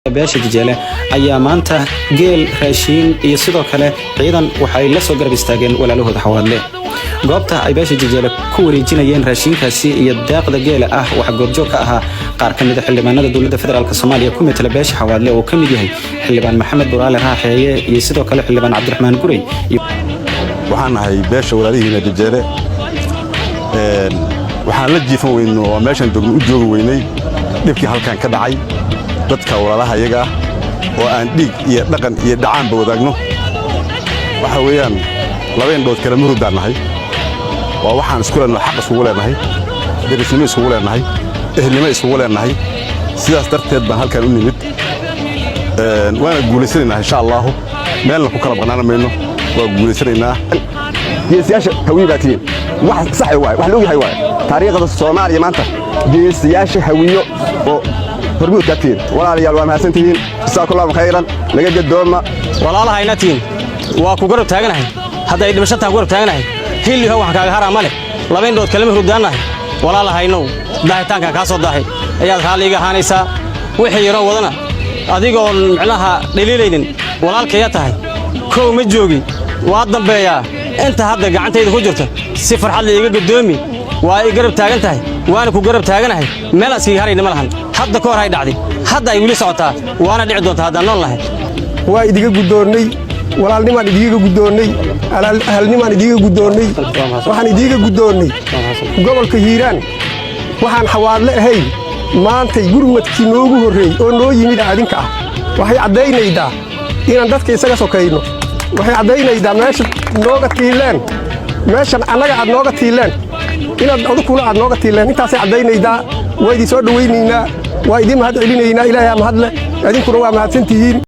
beesha Jijele ayaa maanta geel raashin iyo sidoo kale ciidan waxay la soo garab istaageen walaalahooda Xawaadle goobta ay beesha Jijele ku wareejinayeen raashinkaasi iyo deeqda geela ah waxa goobjoog ka ahaa qaar ka mid ah xildhibaanada dawladda federaalka Soomaaliya ku metela beesha Xawaadle oo ka mid yahay xildhibaan Maxamed Buraale Raaxeeye iyo sidoo kale xildhibaan Cabdiraxmaan Guray waxaan ahay beesha walaalihiina Jijele waxaan la jiifan weynaa oo meeshan u joogi weynay dhibkii halkan ka dhacay dadka walaalaha iyaga oo aan dhiig iyo dhaqan iyo dhacaanba wadaagno waxa weeyaan labeen dood kala murudanahay waa waxaan isku leenahay xaq isku leenahay derisnimo isku leenahay ehelnimo isku leenahay sidaas darteed baan halkan u nimid waana guuleysanaynaa insha Allah meel ku kala baqnaanayno waa guuleysanaynaa geesiyaasha hawiyaatiin wax sax waay wax loo yahay waay taariikhda Soomaaliya maanta geesiyaasha hawiyo oo hormuud ka tiin walaalayaal waa mahadsantihiin jazakallahu khayran laga gadooma walaalahayna tiin waa ku garab taaganahay hadda ay dhimasho taa ku garab taaganahay hilliga wax kaaga haraa male labeen dood kala mihrudaanahay walaalahayno daahitaanka ka soo daahay ayaad haaliga haanaysa wixii yaro wadana adigoo macnaha dhaliilaynin walaalkaya tahay koow ma joogi waa dambeeyaa inta hadda gacantayda ku jirto si farxad la iga gadoomi waa ay garab taagan tahay waana ku garab taaganahay meel askiga harayna ma lahan hadda ka hor ay dhacday hadda ay wili socotaa waana dhici doontaa hadda nool lahay waa idiga gudoonnay walaalnimaan idiga gudoonnay ahalnimaan idiga gudoonnay waxaan idiga gudoonnay gobolka Hiiraan waxaan Xawaadle ahay maantay gurmadkii noogu horeey oo noo yimid adinka ah waxay cadeynaydaa inaan dadka isaga sokayno waxay cadeynaydaa meesha nooga tiileen meeshan anaga aad nooga tiileen inaad adukuna aad nooga tiileen intaas ay cadeynaydaa way idin soo dhaweynaynaa waa idin mahad celinaynaa ilaahay mahad leh idinkuna waa mahadsantihiin